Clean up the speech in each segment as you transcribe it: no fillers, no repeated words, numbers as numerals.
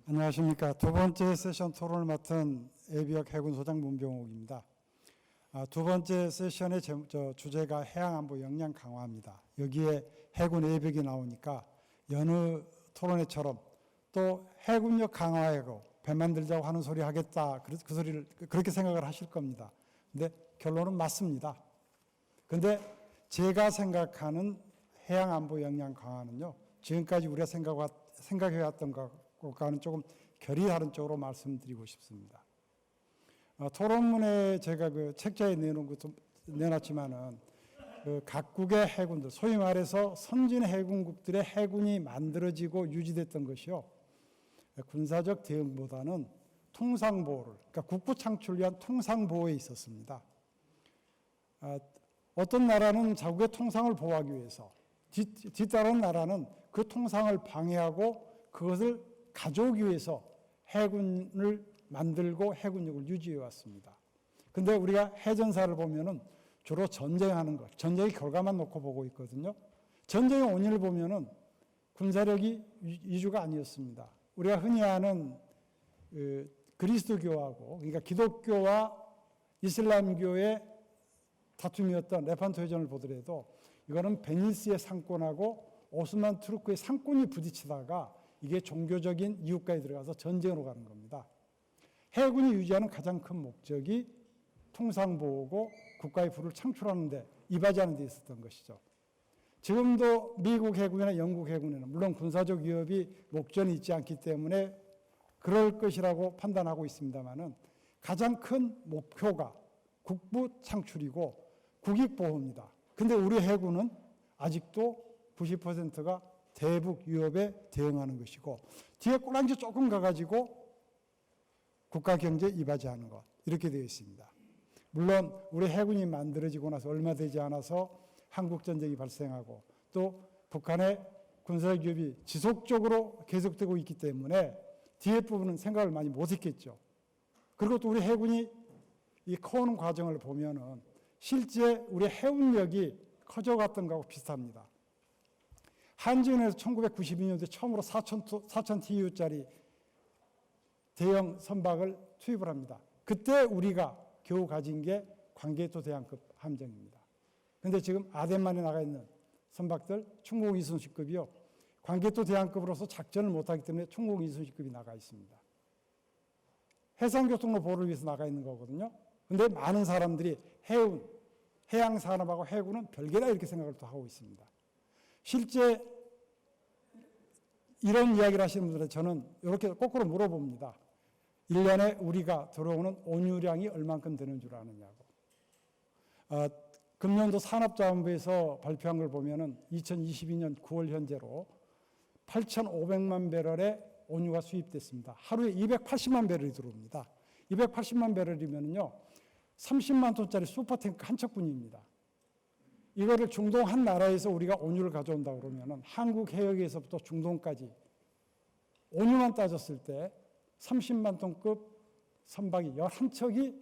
안녕하십니까. 두 번째 세션 토론을 맡은 예비역 해군소장 문병옥입니다. 두 번째 세션의 주제가 해양안보 역량 강화입니다. 여기에 해군 예비역이 나오니까 여느 토론회처럼 또 해군력 강화하고 배 만들자고 하는 소리 하겠다. 그 소리를 그렇게 생각을 하실 겁니다. 근데 결론은 맞습니다. 근데 제가 생각하는 해양안보 역량 강화는요, 지금까지 우리가 생각해왔던 것과는 조금 결이 다른 쪽으로 말씀드리고 싶습니다. 토론문에 제가 그 책자에 내놨지만은 그 각국의 해군들, 소위 말해서 선진 해군국들의 해군이 만들어지고 유지됐던 것이요, 군사적 대응보다는 통상보호를, 그러니까 국부 창출을 위한 통상보호에 있었습니다. 어떤 나라는 자국의 통상을 보호하기 위해서, 뒤따른 나라는 그 통상을 방해하고 그것을 가져오기 위해서 해군을 만들고 해군력을 유지해 왔습니다. 근데 우리가 해전사를 보면은 주로 전쟁하는 것, 전쟁의 결과만 놓고 보고 있거든요. 전쟁의 원인을 보면은 군사력이 위주가 아니었습니다. 우리가 흔히 아는 그리스도교하고, 그러니까 기독교와 이슬람교의 다툼이었던 레판토 해전을 보더라도 이거는 베니스의 상권하고 오스만 투르크의 상권이 부딪히다가 이게 종교적인 이유까지 들어가서 전쟁으로 가는 겁니다. 해군이 유지하는 가장 큰 목적이 통상보호고 국가의 부를 창출하는 데, 이바지하는 데 있었던 것이죠. 지금도 미국 해군이나 영국 해군에는 물론 군사적 위협이 목전이 있지 않기 때문에 그럴 것이라고 판단하고 있습니다만은 가장 큰 목표가 국부 창출이고 국익보호입니다. 근데 우리 해군은 아직도 90%가 대북 위협에 대응하는 것이고, 뒤에 꼬랑지 조금 가가지고 국가 경제에 이바지하는 것, 이렇게 되어 있습니다. 물론 우리 해군이 만들어지고 나서 얼마 되지 않아서 한국전쟁이 발생하고 또 북한의 군사적 위협이 지속적으로 계속되고 있기 때문에 뒤에 부분은 생각을 많이 못했겠죠. 그리고 또 우리 해군이 이 커오는 과정을 보면은 실제 우리 해운력이 커져갔던 거하고 비슷합니다. 한지훈에서 1992년도에 처음으로 4,000 TU짜리 대형 선박을 투입을 합니다. 그때 우리가 겨우 가진 게 광개토 대항급 함정입니다. 그런데 지금 아덴만에 나가 있는 선박들 충무공 이순신급이요, 광개토 대항급으로서 작전을 못하기 때문에 충무공 이순신급이 나가 있습니다. 해상교통로 보호를 위해서 나가 있는 거거든요. 그런데 많은 사람들이 해양산업하고 해군은 별개다 이렇게 생각을 또 하고 있습니다. 실제 이런 이야기를 하시는 분들은 저는 이렇게 거꾸로 물어봅니다. 1년에 우리가 들어오는 온유량이 얼만큼 되는 줄 아느냐고. 금년도 산업자원부에서 발표한 걸 보면은 2022년 9월 현재로 8,500만 배럴의 온유가 수입됐습니다. 하루에 280만 배럴이 들어옵니다. 280만 배럴이면요 30만 톤짜리 슈퍼탱크 한 척분입니다. 이거를 중동 한 나라에서 우리가 온유를 가져온다 그러면은 한국 해역에서부터 중동까지 온유만 따졌을 때 30만 톤급 선박이 11척이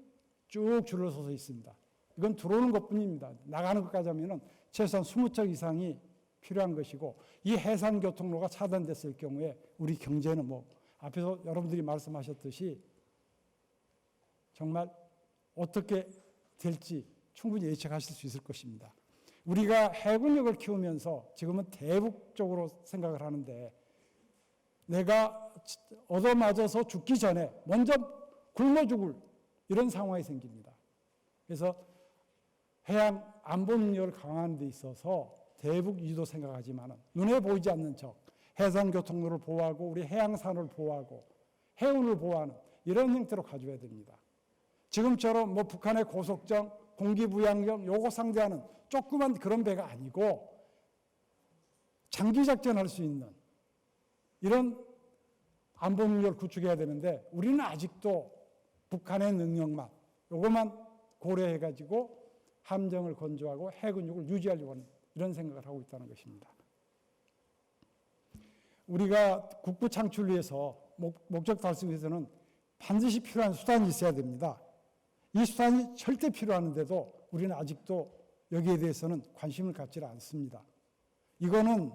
쭉 줄어서서 있습니다. 이건 들어오는 것뿐입니다. 나가는 것까지 하면은 최소한 20척 이상이 필요한 것이고, 이 해상교통로가 차단됐을 경우에 우리 경제는 뭐 앞에서 여러분들이 말씀하셨듯이 정말 어떻게 될지 충분히 예측하실 수 있을 것입니다. 우리가 해군력을 키우면서 지금은 대북 쪽으로 생각을 하는데, 내가 얻어맞아서 죽기 전에 먼저 굶어 죽을 이런 상황이 생깁니다. 그래서 해양 안보 능력을 강화하는 데 있어서 대북 유도 생각하지만 눈에 보이지 않는 척 해상교통로를 보호하고 우리 해양산을 보호하고 해운을 보호하는 이런 형태로 가져야 됩니다. 지금처럼 뭐 북한의 고속정, 공기부양정 요거 상대하는 조그만 그런 배가 아니고 장기작전할 수 있는 이런 안보 능력을 구축해야 되는데, 우리는 아직도 북한의 능력만 요것만 고려해가지고 함정을 건조하고 해군력을 유지하려고 하는 이런 생각을 하고 있다는 것입니다. 우리가 국부 창출을 위해서 목적 달성을 위해서는 반드시 필요한 수단이 있어야 됩니다. 이 수단이 절대 필요한데도 우리는 아직도 여기에 대해서는 관심을 갖지 않습니다. 이거는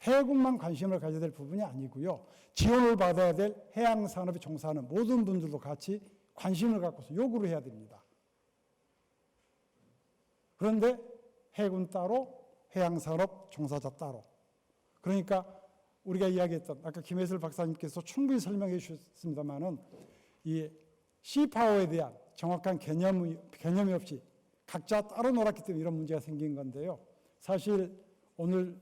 해군만 관심을 가져야 될 부분이 아니고요. 지원을 받아야 될 해양산업에 종사하는 모든 분들도 같이 관심을 갖고서 요구를 해야 됩니다. 그런데 해군 따로, 해양산업 종사자 따로. 그러니까 우리가 이야기했던 아까 김혜슬 박사님께서 충분히 설명해 주셨습니다마는 이 시파워에 대한 정확한 개념이 없이 각자 따로 놀았기 때문에 이런 문제가 생긴 건데요. 사실 오늘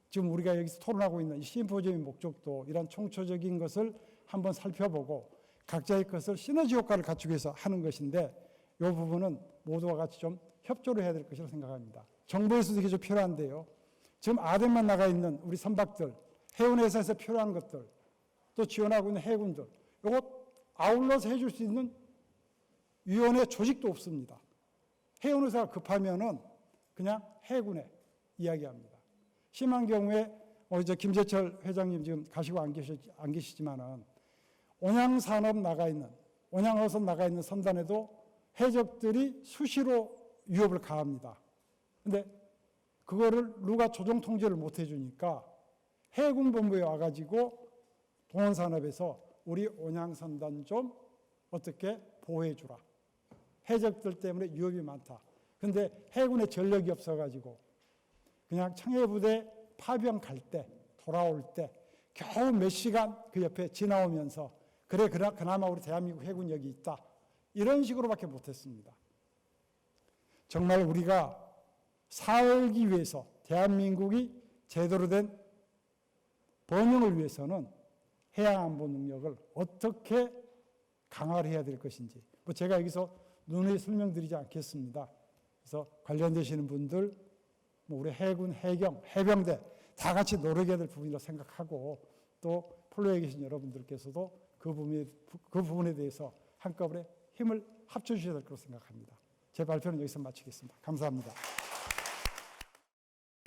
지금 우리가 여기서 토론하고 있는 이 심포지엄의 목적도 이런 총체적인 것을 한번 살펴보고 각자의 것을 시너지 효과를 갖추기 위해서 하는 것인데 이 부분은 모두와 같이 좀 협조를 해야 될 것이라고 생각합니다. 정부에서도 이게 좀 필요한데요. 지금 아덴만 나가 있는 우리 선박들, 해운회사에서 필요한 것들, 또 지원하고 있는 해군들, 이거 아울러서 해줄 수 있는 위원회 조직도 없습니다. 해운회사가 급하면은 그냥 해군에 이야기합니다. 심한 경우에 김재철 회장님 지금 가시고 안 계시지만은 온양산업 나가 있는 온양어선 나가 있는 선단에도 해적들이 수시로 위협을 가합니다. 근데 그거를 누가 조정 통제를 못 해주니까 해군본부에 와가지고 동원산업에서 우리 온양선단 좀 어떻게 보호해주라. 해적들 때문에 위협이 많다. 근데 해군에 전력이 없어가지고 그냥 청해부대 파병 갈 때, 돌아올 때 겨우 몇 시간 그 옆에 지나오면서 그래 그나마 우리 대한민국 해군 여기 있다. 이런 식으로밖에 못했습니다. 정말 우리가 살기 위해서 대한민국이 제대로 된 번영을 위해서는 해양안보 능력을 어떻게 강화를 해야 될 것인지 제가 여기서 누누이 설명드리지 않겠습니다. 그래서 관련되시는 분들 우리 해군, 해경, 해병대 다 같이 노력해야 될 부분이라고 생각하고 또 폴로에 계신 여러분들께서도 그 부분에 대해서 한꺼번에 힘을 합쳐주셔야 될 거라고 생각합니다. 제 발표는 여기서 마치겠습니다. 감사합니다.